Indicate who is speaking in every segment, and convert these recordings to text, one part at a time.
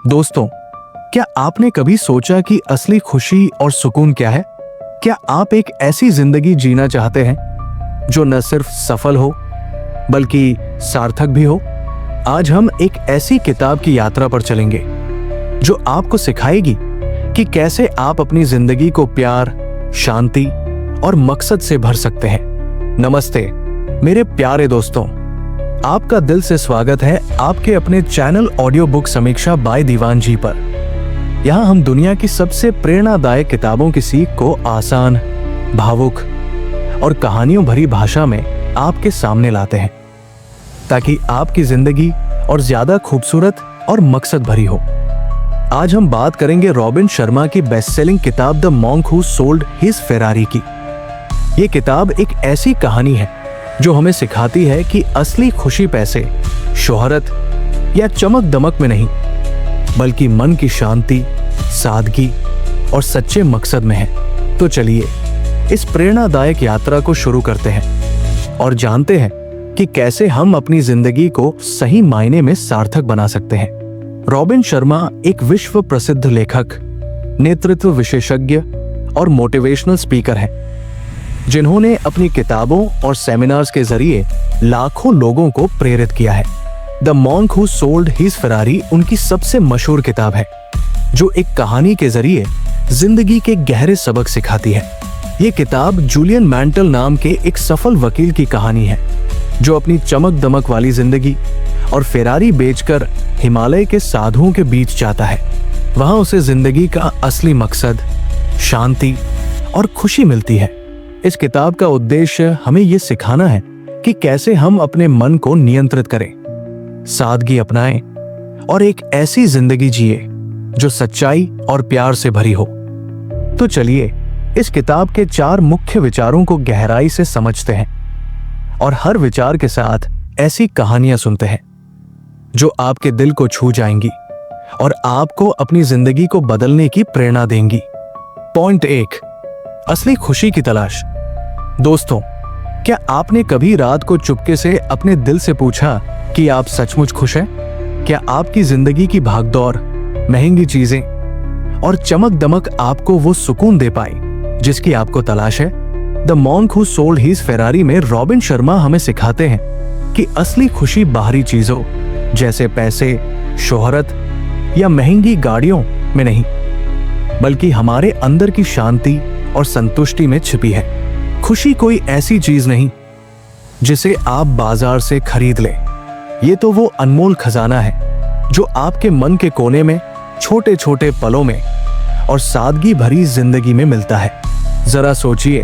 Speaker 1: दोस्तों, क्या आपने कभी सोचा कि असली खुशी और सुकून क्या है? क्या आप एक ऐसी जिंदगी जीना चाहते हैं जो न सिर्फ सफल हो बल्कि सार्थक भी हो? आज हम एक ऐसी किताब की यात्रा पर चलेंगे जो आपको सिखाएगी कि कैसे आप अपनी जिंदगी को प्यार, शांति और मकसद से भर सकते हैं। नमस्ते मेरे प्यारे दोस्तों, आपका दिल से स्वागत है आपके अपने चैनल ऑडियो बुक समीक्षा बाय दीवान जी पर। यहाँ हम दुनिया की सबसे प्रेरणादायक किताबों की सीख को आसान, भावुक और कहानियों भरी भाषा में आपके सामने लाते हैं ताकि आपकी जिंदगी और ज्यादा खूबसूरत और मकसद भरी हो। आज हम बात करेंगे रॉबिन शर्मा की बेस्ट सेलिंग किताब the monk who sold his Ferrari की। ये किताब एक ऐसी कहानी है जो हमें सिखाती है कि असली खुशी पैसे, शोहरत या चमक दमक में नहीं बल्कि मन की शांति, सादगी और सच्चे मकसद में है। तो चलिए इस प्रेरणादायक यात्रा को शुरू करते हैं और जानते हैं कि कैसे हम अपनी जिंदगी को सही मायने में सार्थक बना सकते हैं। रॉबिन शर्मा एक विश्व प्रसिद्ध लेखक, नेतृत्व विशेषज्ञ और मोटिवेशनल स्पीकर हैं, जिन्होंने अपनी किताबों और सेमिनार्स के जरिए लाखों लोगों को प्रेरित किया है। The monk who sold his Ferrari उनकी सबसे मशहूर किताब है जो एक कहानी के जरिए जिंदगी के गहरे सबक सिखाती है। ये किताब जूलियन मैंटल नाम के एक सफल वकील की कहानी है जो अपनी चमक दमक वाली जिंदगी और फेरारी बेचकर हिमालय के साधुओं के बीच जाता है। वहां उसे जिंदगी का असली मकसद, शांति और खुशी मिलती है। इस किताब का उद्देश्य हमें यह सिखाना है कि कैसे हम अपने मन को नियंत्रित करें, सादगी अपनाएं और एक ऐसी जिंदगी जिए जो सच्चाई और प्यार से भरी हो। तो चलिए इस किताब के 4 मुख्य विचारों को गहराई से समझते हैं और हर विचार के साथ ऐसी कहानियां सुनते हैं जो आपके दिल को छू जाएंगी और आपको अपनी जिंदगी को बदलने की प्रेरणा देंगी। पॉइंट 1, असली खुशी की तलाश। दोस्तों, क्या आपने कभी रात को चुपके से अपने दिल से पूछा कि आप सचमुच खुश हैं? क्या आपकी जिंदगी की भागदौड़, महंगी चीजें और चमक दमक आपको वो सुकून दे पाई जिसकी आपको तलाश है? The monk who sold his Ferrari में रॉबिन शर्मा हमें सिखाते हैं कि असली खुशी बाहरी चीजों जैसे पैसे, शोहरत या महंगी गाड़ियों में नहीं बल्कि हमारे अंदर की शांति और संतुष्टि में छिपी है। खुशी कोई ऐसी चीज नहीं जिसे आप बाजार से खरीद लें। ये तो वो अनमोल खजाना है जो आपके मन के कोने में, छोटे छोटे पलों में और सादगी भरी जिंदगी में मिलता है। जरा सोचिए,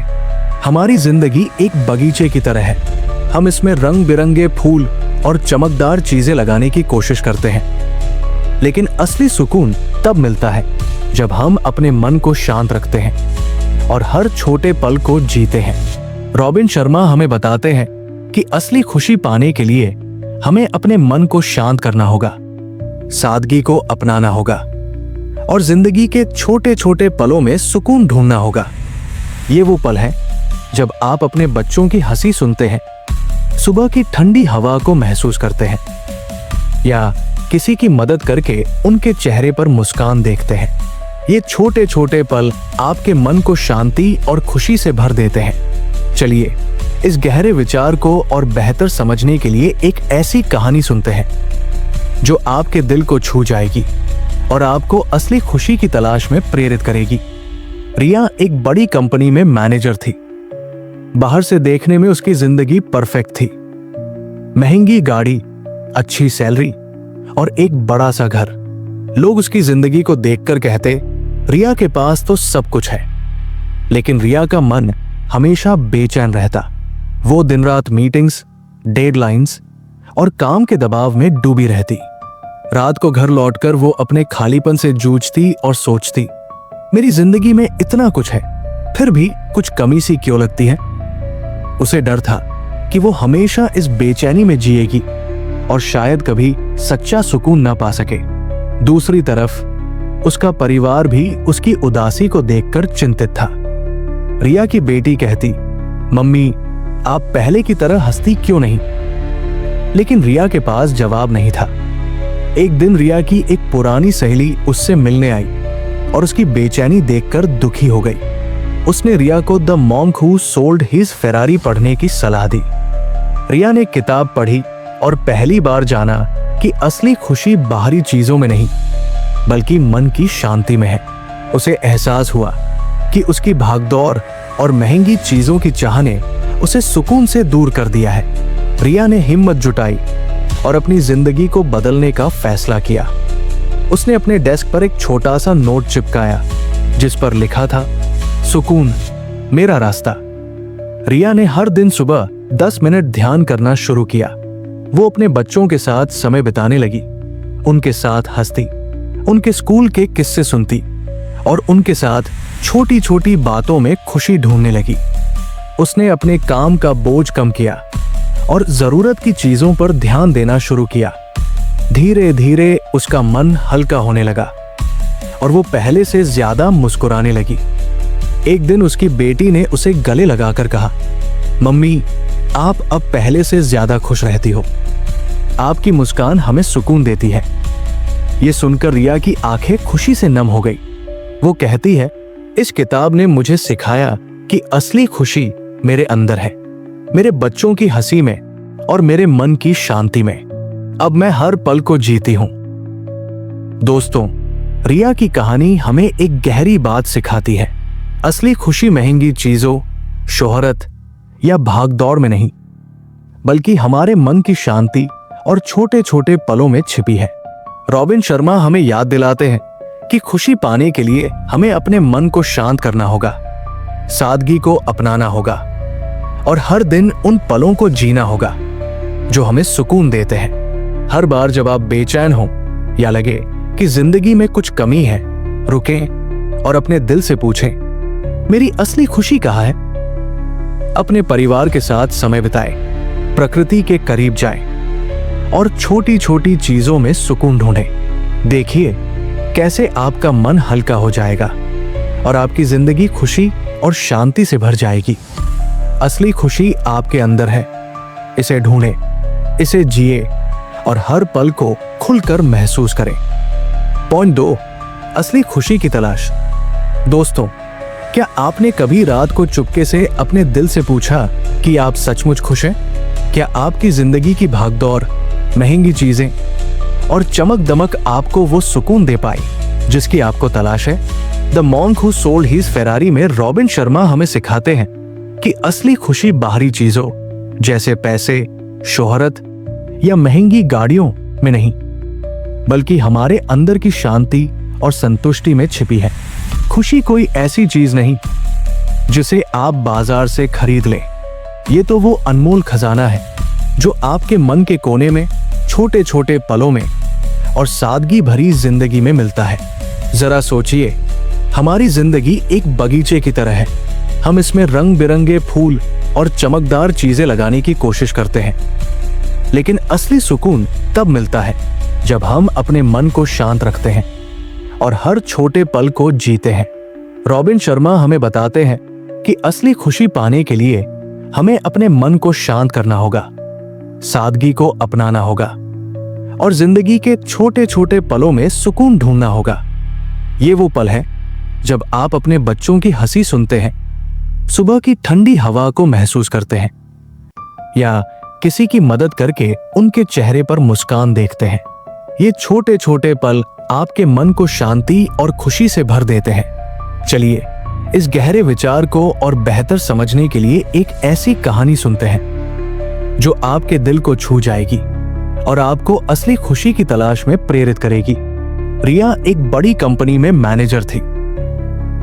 Speaker 1: हमारी जिंदगी एक बगीचे की तरह है। हम इसमें रंग बिरंगे फूल और चमकदार चीजें लगाने की कोशिश करते हैं, लेकिन असली सुकून तब मिलता है जब हम अपने मन को शांत रखते हैं और हर छोटे पल को जीते हैं। रॉबिन शर्मा हमें बताते हैं कि असली खुशी पाने के लिए हमें अपने मन को शांत करना होगा, सादगी को अपनाना होगा और जिंदगी के छोटे छोटे पलों में सुकून ढूंढना होगा। ये वो पल है जब आप अपने बच्चों की हंसी सुनते हैं, सुबह की ठंडी हवा को महसूस करते हैं या किसी की मदद करके उनके चेहरे पर मुस्कान देखते हैं। ये छोटे छोटे पल आपके मन को शांति और खुशी से भर देते हैं। चलिए इस गहरे विचार को और बेहतर समझने के लिए एक ऐसी कहानी सुनते हैं जो आपके दिल को छू जाएगी और आपको असली खुशी की तलाश में प्रेरित करेगी। रिया एक बड़ी कंपनी में मैनेजर थी। बाहर से देखने में उसकी जिंदगी परफेक्ट थी। महंगी गाड़ी, अच्छी सैलरी और एक बड़ा सा घर। लोग उसकी जिंदगी को देखकर कहते, रिया के पास तो सब कुछ है। लेकिन रिया का मन हमेशा बेचैन रहता। वो दिन रात मीटिंग्स, डेडलाइंस और काम के दबाव में डूबी रहती। रात को घर लौटकर वो अपने खालीपन से जूझती और सोचती, मेरी जिंदगी में इतना कुछ है, फिर भी कुछ कमी सी क्यों लगती है? उसे डर था कि वो हमेशा इस बेचैनी में जिएगी और शायद कभी सच्चा सुकून ना पा सके। दूसरी तरफ उसका परिवार भी उसकी उदासी को देखकर चिंतित था। रिया की बेटी कहती, मम्मी आप पहले की तरह हंसती क्यों नहीं? लेकिन रिया के पास जवाब नहीं था। एक दिन रिया की एक पुरानी सहेली उससे मिलने आई और उसकी बेचैनी देखकर दुखी हो गई। उसने रिया को the monk who sold his Ferrari पढ़ने की सलाह दी। रिया ने किताब पढ़ी और पहली बार जाना कि असली खुशी बाहरी चीजों में नहीं बल्कि मन की शांति में है। उसे एहसास हुआ कि उसकी भागदौड़ और महंगी चीजों की चाह ने उसे सुकून से दूर कर दिया है। रिया ने हिम्मत जुटाई और अपनी जिंदगी को बदलने का फैसला किया। उसने अपने डेस्क पर एक छोटा सा नोट चिपकाया जिस पर लिखा था, सुकून मेरा रास्ता। रिया ने हर दिन सुबह 10 मिनट ध्यान करना शुरू किया। वो अपने बच्चों के साथ समय बिताने लगी, उनके साथ हंसती, उनके स्कूल के किस्से सुनती और उनके साथ छोटी छोटी बातों में खुशी ढूंढने लगी। उसने अपने काम का बोझ कम किया और जरूरत की चीजों पर ध्यान देना शुरू किया। धीरे धीरे उसका मन हल्का होने लगा और वो पहले से ज्यादा मुस्कुराने लगी। एक दिन उसकी बेटी ने उसे गले लगाकर कहा, मम्मी, आप अब पहले से ज्यादा खुश रहती हो। आपकी मुस्कान हमें सुकून देती है। ये सुनकर रिया की आंखें खुशी से नम हो गई। वो कहती है, इस किताब ने मुझे सिखाया कि असली खुशी मेरे अंदर है, मेरे बच्चों की हंसी में और मेरे मन की शांति में। अब मैं हर पल को जीती हूं। दोस्तों, रिया की कहानी हमें एक गहरी बात सिखाती है। असली खुशी महंगी चीजों, शोहरत या भागदौड़ में नहीं बल्कि हमारे मन की शांति और छोटे छोटे पलों में छिपी है। रॉबिन शर्मा हमें याद दिलाते हैं कि खुशी पाने के लिए हमें अपने मन को शांत करना होगा, सादगी को अपनाना होगा और हर दिन उन पलों को जीना होगा जो हमें सुकून देते हैं। हर बार जब आप बेचैन हो या लगे कि जिंदगी में कुछ कमी है, रुकें और अपने दिल से पूछें, मेरी असली खुशी कहाँ है? अपने परिवार के साथ समय बिताएं, प्रकृति के करीब जाएं और छोटी छोटी चीजों में सुकून ढूंढें। देखिए कैसे आपका मन हल्का हो जाएगा और आपकी जिंदगी खुशी और शांति से भर जाएगी। असली खुशी आपके अंदर है। इसे ढूंढें, इसे जिए और हर पल को खुलकर महसूस करें। पॉइंट 2, असली खुशी की तलाश। दोस्तों, क्या आपने कभी रात को चुपके से अपने दिल से पूछा कि आप सचमुच खुश हैं? क्या आपकी जिंदगी की भागदौड़, महंगी चीजें और चमक दमक आपको वो सुकून दे पाई जिसकी आपको तलाश है? The monk who sold his Ferrari में रॉबिन शर्मा हमें सिखाते हैं कि असली खुशी बाहरी चीजों जैसे पैसे, शोहरत या महंगी गाड़ियों में नहीं बल्कि हमारे अंदर की शांति और संतुष्टि में छिपी है। खुशी कोई ऐसी चीज नहीं जिसे आप बाजार से खरीद लें। ये तो वो अनमोल खजाना है जो आपके मन के कोने में, छोटे छोटे पलों में और सादगी भरी जिंदगी में मिलता है। जरा सोचिए, हमारी जिंदगी एक बगीचे की तरह है। हम इसमें रंग बिरंगे फूल और चमकदार चीजें लगाने की कोशिश करते हैं, लेकिन असली सुकून तब मिलता है जब हम अपने मन को शांत रखते हैं और हर छोटे पल को जीते हैं। रॉबिन शर्मा हमें बताते हैं कि असली खुशी पाने के लिए हमें अपने मन को शांत करना होगा, सादगी को अपनाना होगा और जिंदगी के छोटे छोटे पलों में सुकून ढूंढना होगा। ये वो पल है जब आप अपने बच्चों की हंसी सुनते हैं, सुबह की ठंडी हवा को महसूस करते हैं या किसी की मदद करके उनके चेहरे पर मुस्कान देखते हैं। ये छोटे छोटे पल आपके मन को शांति और खुशी से भर देते हैं। चलिए इस गहरे विचार को और बेहतर समझने के लिए एक ऐसी कहानी सुनते हैं जो आपके दिल को छू जाएगी और आपको असली खुशी की तलाश में प्रेरित करेगी। रिया एक बड़ी कंपनी में मैनेजर थी।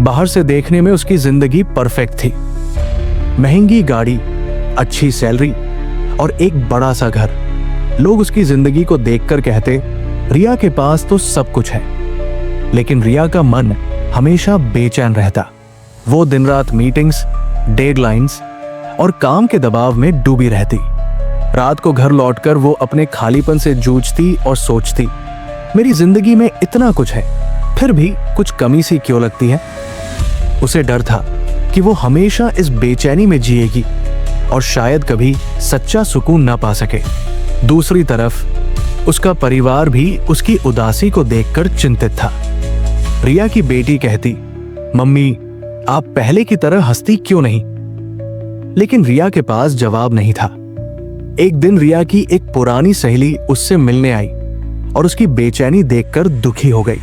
Speaker 1: बाहर से देखने में उसकी जिंदगी परफेक्ट थी। महंगी गाड़ी, अच्छी सैलरी और एक बड़ा सा घर। लोग उसकी जिंदगी को देखकर कहते, रिया के पास तो सब कुछ है। लेकिन रिया का मन हमेशा बेचैन रहता। वो दिन रात मीटिंग्स, डेडलाइंस और काम के दबाव में डूबी रहती। रात को घर लौटकर वो अपने खालीपन से जूझती और सोचती, मेरी जिंदगी में इतना कुछ है, फिर भी कुछ कमी सी क्यों लगती है? उसे डर था कि वो हमेशा इस बेचैनी में जिएगी और शायद कभी सच्चा सुकून ना पा सके। दूसरी तरफ उसका परिवार भी उसकी उदासी को देखकर चिंतित था। रिया की बेटी कहती, मम्मी आप पहले की तरह हंसती क्यों नहीं? लेकिन रिया के पास जवाब नहीं था। एक दिन रिया की एक पुरानी सहेली उससे मिलने आई और उसकी बेचैनी देखकर दुखी हो गई।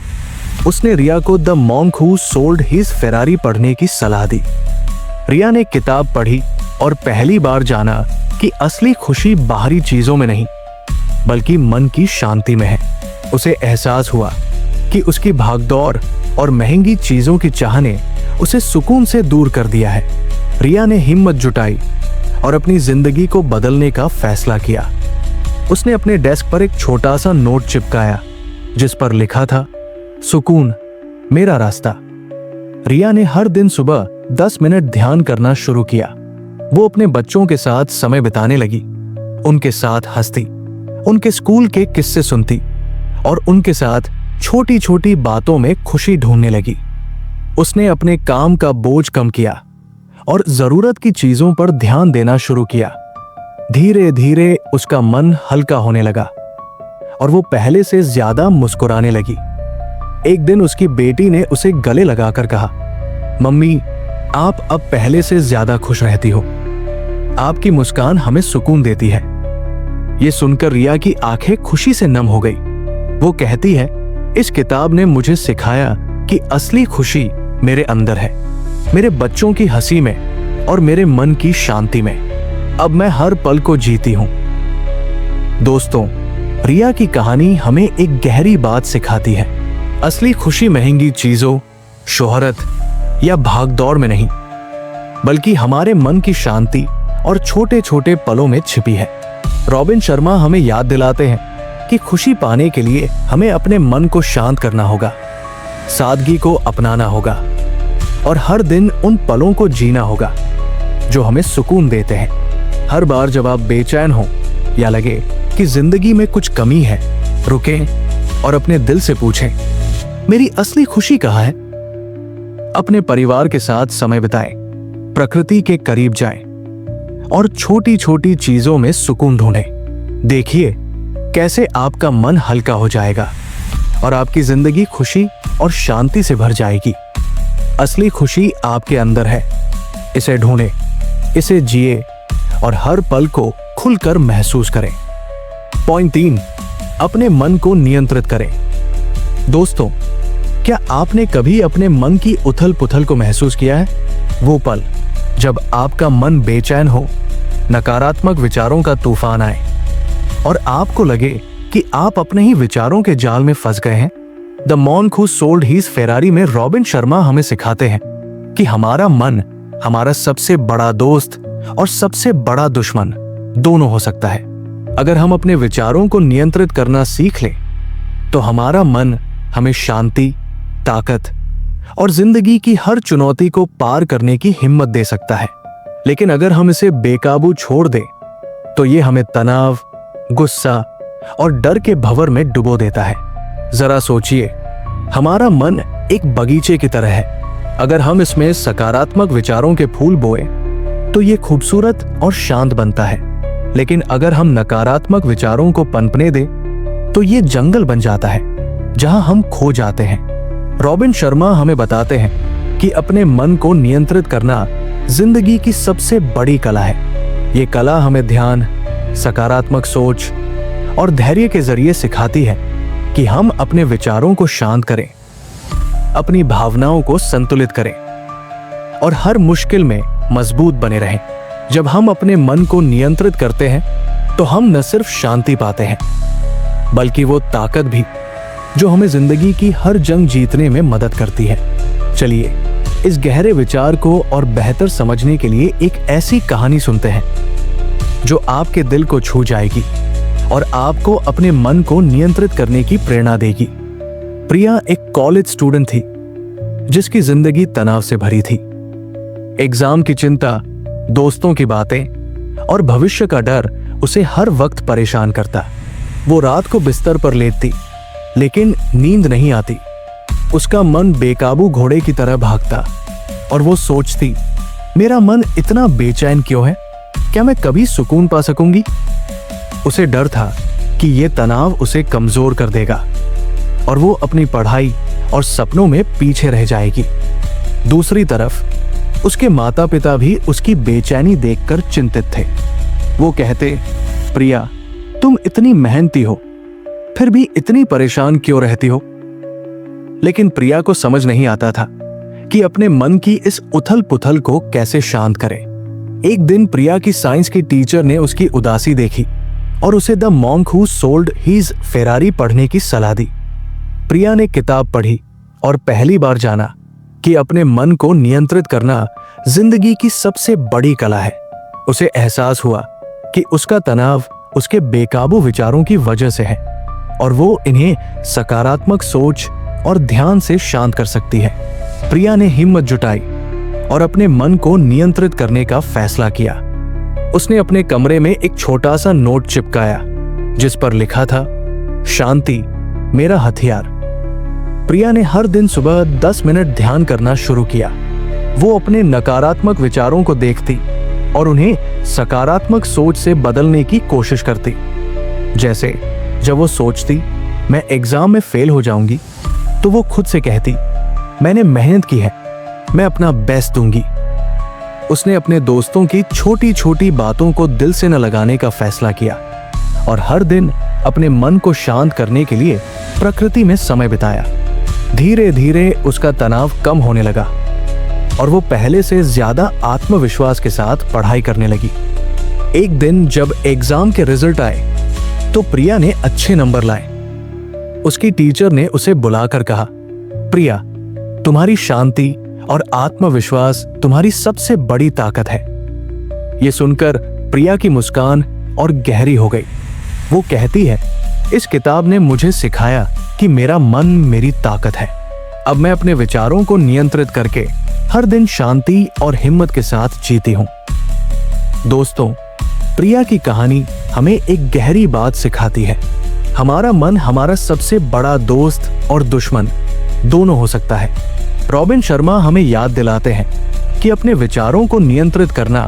Speaker 1: उसने रिया को the monk who sold his Ferrari पढ़ने की सलाह दी। रिया ने किताब पढ़ी और पहली बार जाना कि असली खुशी बाहरी चीजों में नहीं बल्कि मन की शांति में है। उसे एहसास हुआ कि उसकी भागदौड़ और महंगी चीजों की चाह ने उसे सुकून से दूर कर दिया है। रिया ने हिम्मत जुटाई और अपनी जिंदगी को बदलने का फैसला किया। उसने अपने डेस्क पर एक छोटा सा नोट चिपकाया जिस पर लिखा था, सुकून मेरा रास्ता। रिया ने हर दिन सुबह 10 मिनट ध्यान करना शुरू किया। वो अपने बच्चों के साथ समय बिताने लगी, उनके साथ हंसती, उनके स्कूल के किस्से सुनती और उनके साथ छोटी छोटी बातों में खुशी ढूंढने लगी। उसने अपने काम का बोझ कम किया और जरूरत की चीजों पर ध्यान देना शुरू किया। धीरे धीरे उसका मन हल्का होने लगा और वो पहले से ज्यादा मुस्कुराने लगी। एक दिन उसकी बेटी ने उसे गले लगाकर कहा, मम्मी आप अब पहले से ज्यादा खुश रहती हो। आपकी मुस्कान हमें सुकून देती है। ये सुनकर रिया की आंखें खुशी से नम हो गई। वो कहती है, इस किताब ने मुझे सिखाया कि असली खुशी मेरे अंदर है, मेरे बच्चों की हंसी में और मेरे मन की शांति में। अब मैं हर पल को जीती हूं। दोस्तों, रिया की कहानी हमें एक गहरी बात सिखाती है। असली खुशी महंगी चीजों, शोहरत या भागदौड़ में नहीं बल्कि हमारे मन की शांति और छोटे छोटे पलों में छिपी है। रॉबिन शर्मा हमें याद दिलाते हैं कि खुशी पाने के लिए हमें अपने मन को शांत करना होगा, सादगी को अपनाना होगा और हर दिन उन पलों को जीना होगा जो हमें सुकून देते हैं। हर बार जब आप बेचैन हो या लगे कि जिंदगी में कुछ कमी है, रुकें और अपने दिल से पूछें, मेरी असली खुशी कहाँ है? अपने परिवार के साथ समय बिताएं, प्रकृति के करीब जाएं और छोटी छोटी चीजों में सुकून ढूंढें। देखिए कैसे आपका मन हल्का हो जाएगा और आपकी जिंदगी खुशी और शांति से भर जाएगी। असली खुशी आपके अंदर है। इसे ढूंढें, इसे जिए और हर पल को खुलकर महसूस करें। पॉइंट 3, अपने मन को नियंत्रित करें। दोस्तों, क्या आपने कभी अपने मन की उथल पुथल को महसूस किया है? वो पल जब आपका मन बेचैन हो, नकारात्मक विचारों का तूफान आए और आपको लगे कि आप अपने ही विचारों के जाल में फंस गए हैं। The monk who sold his Ferrari में रॉबिन शर्मा हमें सिखाते हैं कि हमारा मन हमारा सबसे बड़ा दोस्त और सबसे बड़ा दुश्मन दोनों हो सकता है। अगर हम अपने विचारों को नियंत्रित करना सीख लें तो हमारा मन हमें शांति, ताकत और जिंदगी की हर चुनौती को पार करने की हिम्मत दे सकता है। लेकिन अगर हम इसे बेकाबू छोड़ दें तो ये हमें तनाव, गुस्सा और डर के भंवर में डुबो देता है। जरा सोचिए, हमारा मन एक बगीचे की तरह है। अगर हम इसमें सकारात्मक विचारों के फूल बोए तो ये खूबसूरत और शांत बनता है। लेकिन अगर हम नकारात्मक विचारों को पनपने दें तो ये जंगल बन जाता है जहां हम खो जाते हैं। रॉबिन शर्मा हमें बताते हैं कि अपने मन को नियंत्रित करना जिंदगी की सबसे बड़ी कला है। ये कला हमें ध्यान, सकारात्मक सोच और धैर्य के जरिए सिखाती है कि हम अपने विचारों को शांत करें, अपनी भावनाओं को संतुलित करें और हर मुश्किल में मजबूत बने रहें। जब हम अपने मन को नियंत्रित करते हैं तो हम न सिर्फ शांति पाते हैं बल्कि वो ताकत भी जो हमें जिंदगी की हर जंग जीतने में मदद करती है। चलिए इस गहरे विचार को और बेहतर समझने के लिए एक ऐसी कहानी सुनते हैं जो आपके दिल को छू जाएगी और आपको अपने मन को नियंत्रित करने की प्रेरणा देगी। प्रिया एक कॉलेज स्टूडेंट थी जिसकी जिंदगी तनाव से भरी थी। एग्जाम की चिंता, दोस्तों की बातें और भविष्य का डर उसे हर वक्त परेशान करता। वो रात को बिस्तर पर लेटती लेकिन नींद नहीं आती। उसका मन बेकाबू घोड़े की तरह भागता और वो सोचती, मेरा मन इतना बेचैन क्यों है? क्या मैं कभी सुकून पा सकूंगी? उसे डर था कि ये तनाव उसे कमजोर कर देगा और वो अपनी पढ़ाई और सपनों में पीछे रह जाएगी। दूसरी तरफ उसके माता पिता भी उसकी बेचैनी देखकर चिंतित थे। वो कहते, प्रिया, तुम इतनी मेहनती हो, फिर भी इतनी परेशान क्यों रहती हो? लेकिन प्रिया को समझ नहीं आता था कि अपने मन की इस उथल पुथल को कैसे शांत करे। एक दिन प्रिया की साइंस की टीचर ने उसकी उदासी देखी और उसे the monk who sold his Ferrari पढ़ने की सलाह दी। प्रिया ने किताब पढ़ी और पहली बार जाना कि अपने मन को नियंत्रित करना जिंदगी की सबसे बड़ी कला है। उसे एहसास हुआ कि उसका तनाव उसके बेकाबू विचारों की वजह से है और वो इन्हें सकारात्मक सोच और ध्यान से शांत कर सकती है। प्रिया ने हिम्मत जुटाई और अपने मन को नियंत्रित करने का फैसला किया। उसने अपने कमरे में एक छोटा सा नोट चिपकाया जिस पर लिखा था, शांति मेरा हथियार। प्रिया ने हर दिन सुबह 10 मिनट ध्यान करना शुरू किया। वो अपने नकारात्मक विचारों को देखती और उन्हें सकारात्मक सोच से बदलने की कोशिश करती। जैसे जब वो सोचती मैं एग्जाम में फेल हो जाऊंगी, तो वो खुद से कहती, मैंने मेहनत की है, मैं अपना बेस्ट दूंगी। उसने अपने दोस्तों की छोटी छोटी बातों को दिल से न लगाने का फैसला किया और हर दिन अपने मन को शांत करने के लिए प्रकृति में समय बिताया। धीरे धीरे उसका तनाव कम होने लगा और वो पहले से ज्यादा आत्मविश्वास के साथ पढ़ाई करने लगी। एक दिन जब एग्जाम के रिजल्ट आए तो प्रिया ने अच्छे नंबर लाए। उसकी टीचर ने उसे बुलाकर कहा, प्रिया, तुम्हारी शांति और आत्मविश्वास तुम्हारी सबसे बड़ी ताकत है। ये सुनकर प्रिया की मुस्कान और गहरी हो गई। वो कहती है, इस किताब ने मुझे सिखाया कि मेरा मन मेरी ताकत है। अब मैं अपने विचारों को नियंत्रित करके हर दिन शांति और हिम्मत के साथ जीती हूं। दोस्तों, प्रिया की कहानी हमें एक गहरी बात सिखाती है। हमारा मन हमारा सबसे बड़ा दोस्त और दुश्मन दोनों हो सकता है। रॉबिन शर्मा हमें याद दिलाते हैं कि अपने विचारों को नियंत्रित करना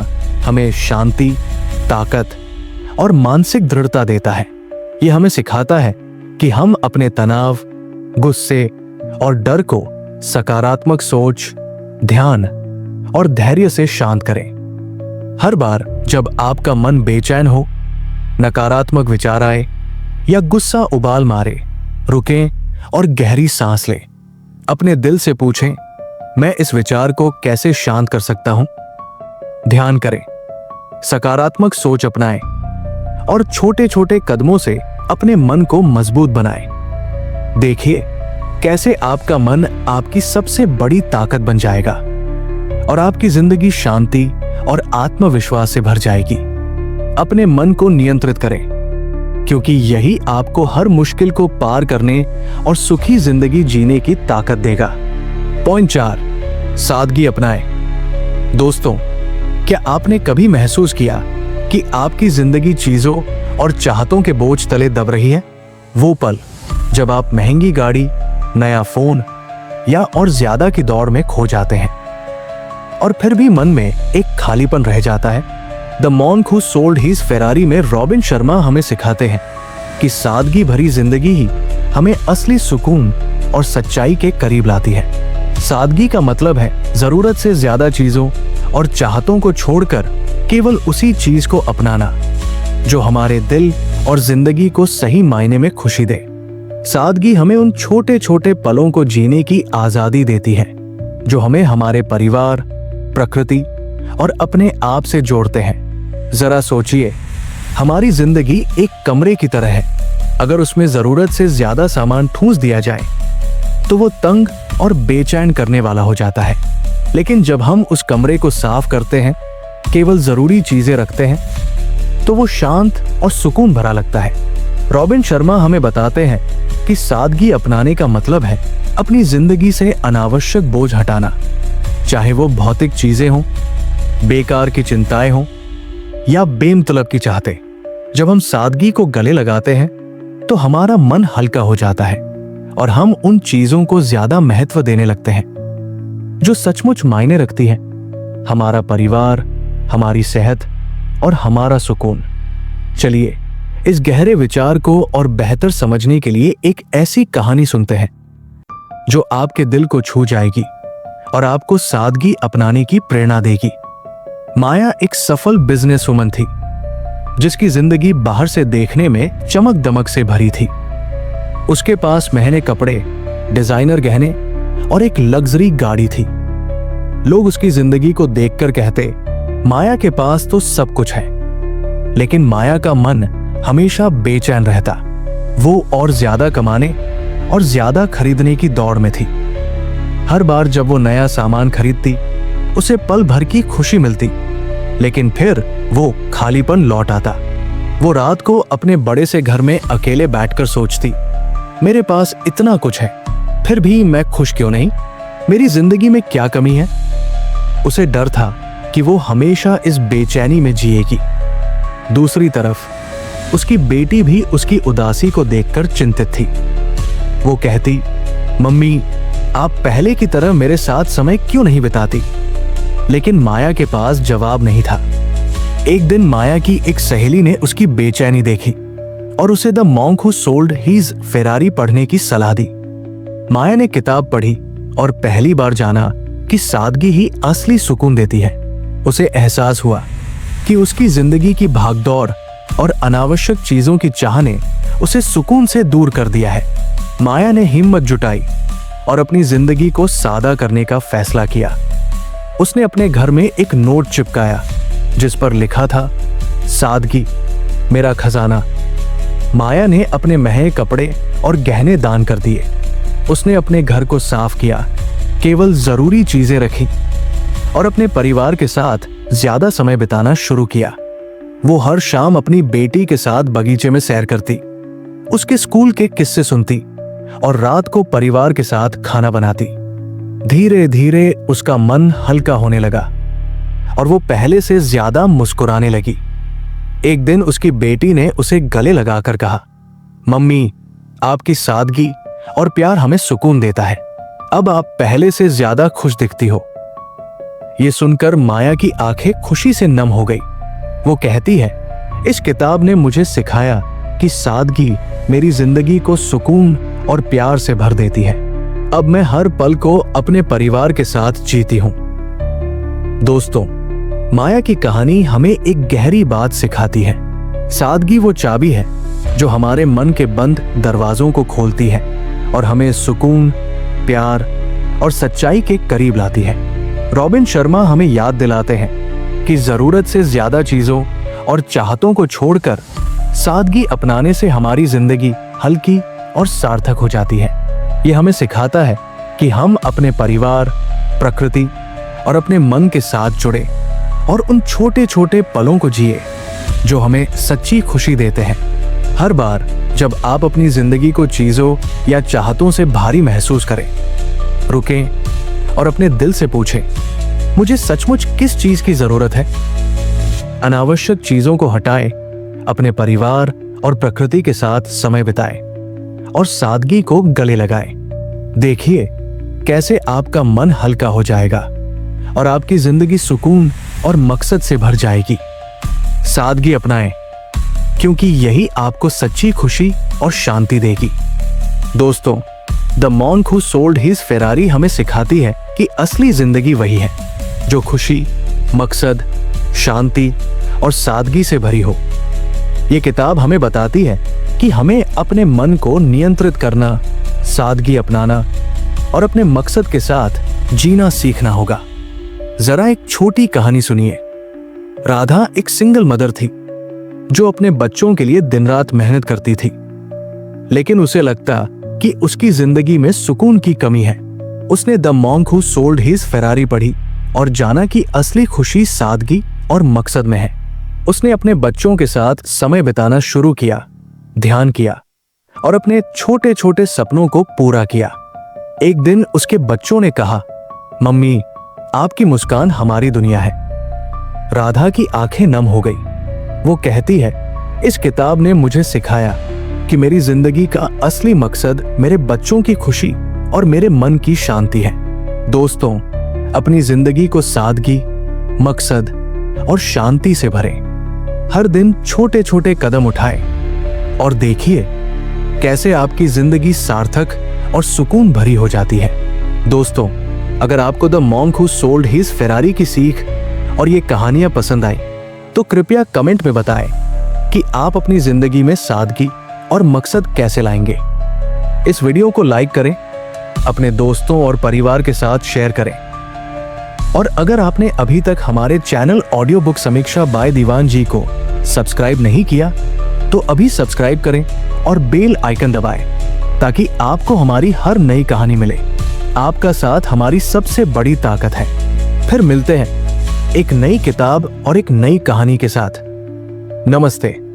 Speaker 1: हमें शांति, ताकत और मानसिक दृढ़ता देता है। यह हमें सिखाता है कि हम अपने तनाव, गुस्से और डर को सकारात्मक सोच, ध्यान और धैर्य से शांत करें। हर बार जब आपका मन बेचैन हो, नकारात्मक विचार आए या गुस्सा उबाल मारे, रुकें और गहरी सांस लें। अपने दिल से पूछें, मैं इस विचार को कैसे शांत कर सकता हूं? ध्यान करें, सकारात्मक सोच अपनाएं और छोटे छोटे कदमों से अपने मन को मजबूत बनाएं। देखिए कैसे आपका मन आपकी सबसे बड़ी ताकत बन जाएगा और आपकी जिंदगी शांति और आत्मविश्वास से भर जाएगी। अपने मन को नियंत्रित करें, क्योंकि यही आपको हर मुश्किल को पार करने और सुखी जिंदगी जीने की ताकत देगा। पॉइंट 4, सादगी अपनाएं। दोस्तों, क्या आपने कभी महसूस किया कि आपकी जिंदगी चीजों और चाहतों के बोझ तले दब रही है? वो पल जब आप महंगी गाड़ी, नया फोन या और ज्यादा की दौड़ में खो जाते हैं और फिर भी मन में एक खालीपन रह जाता है। The monk who sold his Ferrari में रॉबिन शर्मा हमें सिखाते हैं कि सादगी भरी जिंदगी ही हमें असली सुकून और सच्चाई के करीब लाती है। सादगी का मतलब है जरूरत से ज्यादा चीजों और चाहतों को छोड़कर केवल उसी चीज को अपनाना जो हमारे दिल और जिंदगी को सही मायने में खुशी दे। सादगी हमें उन छोटे छोटे पलों को जीने की आजादी देती है जो हमें हमारे परिवार, प्रकृति और अपने आप से जोड़ते हैं। जरा सोचिए, हमारी जिंदगी एक कमरे की तरह है। अगर उसमें जरूरत से ज्यादा सामान ठूंस दिया जाए तो वो तंग और बेचैन करने वाला हो जाता है। लेकिन जब हम उस कमरे को साफ करते हैं, केवल जरूरी चीजें रखते हैं, तो वो शांत और सुकून भरा लगता है। रॉबिन शर्मा हमें बताते हैं कि सादगी अपनाने का मतलब है अपनी जिंदगी से अनावश्यक बोझ हटाना, चाहे वो भौतिक चीजें हों, बेकार की चिंताएं हों या बेमतलब की चाहते। जब हम सादगी को गले लगाते हैं तो हमारा मन हल्का हो जाता है और हम उन चीजों को ज्यादा महत्व देने लगते हैं जो सचमुच मायने रखती हैं। हमारा परिवार, हमारी सेहत और हमारा सुकून। चलिए इस गहरे विचार को और बेहतर समझने के लिए एक ऐसी कहानी सुनते हैं जो आपके दिल को छू जाएगी और आपको सादगी अपनाने की प्रेरणा देगी। माया एक सफल बिजनेस वुमन थी जिसकी जिंदगी बाहर से देखने में चमक दमक से भरी थी। उसके पास महंगे कपड़े, डिजाइनर गहने और एक लग्जरी गाड़ी थी। लोग उसकी जिंदगी को देखकर कहते, माया के पास तो सब कुछ है। लेकिन माया का मन हमेशा बेचैन रहता। वो और ज्यादा कमाने और ज्यादा खरीदने की दौड़ में थी। हर बार जब वो नया सामान खरीदती उसे पल भर की खुशी मिलती, लेकिन फिर वो खालीपन लौट आता। वो रात को अपने बड़े से घर में अकेले बैठकर सोचती, मेरे पास इतना कुछ है फिर भी मैं खुश क्यों नहीं? मेरी जिंदगी में क्या कमी है? उसे डर था कि वो हमेशा इस बेचैनी में जिएगी। दूसरी तरफ उसकी बेटी भी उसकी उदासी को देखकर चिंतित थी। वो कहती, मम्मी आप पहले की तरह मेरे साथ समय क्यों नहीं बिताती? लेकिन माया के पास जवाब नहीं था। एक दिन माया की एक सहेली ने उसकी बेचैनी देखी और उसे the monk who sold his Ferrari पढ़ने की सलाह दी। माया ने किताब पढ़ी और पहली बार जाना कि सादगी ही असली सुकून देती है। उसे एहसास हुआ कि उसकी जिंदगी की भागदौड़ और अनावश्यक चीजों की चाह ने उसे सुकून से दूर कर दिया है। माया ने हिम्मत जुटाई और अपनी जिंदगी को सादा करने का फैसला किया। उसने अपने घर में एक नोट चिपकाया जिस पर लिखा था, सादगी मेरा खजाना। माया ने अपने महंगे कपड़े और गहने दान कर दिए। उसने अपने घर को साफ किया, केवल जरूरी चीजें रखी और अपने परिवार के साथ ज्यादा समय बिताना शुरू किया। वो हर शाम अपनी बेटी के साथ बगीचे में सैर करती, उसके स्कूल के किस्से सुनती और रात को परिवार के साथ खाना बनाती। धीरे धीरे उसका मन हल्का होने लगा और वो पहले से ज्यादा मुस्कुराने लगी। एक दिन उसकी बेटी ने उसे गले लगाकर कहा, मम्मी आपकी सादगी और प्यार हमें सुकून देता है। अब आप पहले से ज्यादा खुश दिखती हो। ये सुनकर माया की आंखें खुशी से नम हो गई। वो कहती है, इस किताब ने मुझे सिखाया कि सादगी मेरी जिंदगी को सुकून और प्यार से भर देती है। अब मैं हर पल को अपने परिवार के साथ जीती हूं। दोस्तों, माया की कहानी हमें एक गहरी बात सिखाती है। सादगी वो चाबी है जो हमारे मन के बंद दरवाजों को खोलती है और हमें सुकून, प्यार और सच्चाई के करीब लाती है। रॉबिन शर्मा हमें याद दिलाते हैं कि जरूरत से ज्यादा चीजों और चाहतों को छोड़कर सादगी अपनाने से हमारी जिंदगी हल्की और सार्थक हो जाती है। ये हमें सिखाता है कि हम अपने परिवार, प्रकृति और अपने मन के साथ जुड़े और उन छोटे छोटे पलों को जिए जो हमें सच्ची खुशी देते हैं। हर बार जब आप अपनी जिंदगी को चीजों या चाहतों से भारी महसूस करें, रुकें और अपने दिल से पूछें, मुझे सचमुच किस चीज की जरूरत है? अनावश्यक चीजों को हटाएं, अपने परिवार और प्रकृति के साथ समय बिताएं और सादगी को गले लगाएं। देखिए कैसे आपका मन हल्का हो जाएगा और आपकी जिंदगी सुकून और मकसद से भर जाएगी। सादगी अपनाएं, क्योंकि यही आपको सच्ची खुशी और शांति देगी। दोस्तों, the monk who sold his Ferrari हमें सिखाती है कि असली जिंदगी वही है जो खुशी, मकसद, शांति और सादगी से भरी हो। ये किताब हमें बताती है कि हमें अपने मन को नियंत्रित करना, सादगी अपनाना और अपने मकसद के साथ जीना सीखना होगा। जरा एक छोटी कहानी सुनिए। राधा एक सिंगल मदर थी जो अपने बच्चों के लिए दिन रात मेहनत करती थी, लेकिन उसे लगता कि उसकी जिंदगी में सुकून की कमी है। उसने the monk who sold his Ferrari पढ़ी और जाना कि असली खुशी सादगी और मकसद में है। उसने अपने बच्चों के साथ समय बिताना शुरू किया, ध्यान किया और अपने छोटे छोटे सपनों को पूरा किया। एक दिन उसके बच्चों ने कहा, मम्मी आपकी मुस्कान हमारी दुनिया है। राधा की आंखें नम हो गई। वो कहती है, इस किताब ने मुझे सिखाया कि मेरी जिंदगी का असली मकसद मेरे बच्चों की खुशी और मेरे मन की शांति है। दोस्तों, अपनी जिंदगी को सादगी, मकसद और शांति से भरें। हर दिन छोटे छोटे कदम उठाएं और देखिए कैसे आपकी जिंदगी सार्थक और सुकून भरी हो जाती है। दोस्तों, अगर आपको the monk who sold his Ferrari की सीख और ये कहानियां पसंद आई तो कृपया कमेंट में बताएं कि आप अपनी जिंदगी में सादगी और मकसद कैसे लाएंगे। इस वीडियो को लाइक करें, अपने दोस्तों और परिवार के साथ शेयर करें और अगर आपने अभी तक हमारे चैनल ऑडियो बुक समीक्षा बाय दीवान जी को सब्सक्राइब नहीं किया तो अभी सब्सक्राइब करें और बेल आइकन दबाएं ताकि आपको हमारी हर नई कहानी मिले। आपका साथ हमारी सबसे बड़ी ताकत है। फिर मिलते हैं एक नई किताब और एक नई कहानी के साथ। नमस्ते।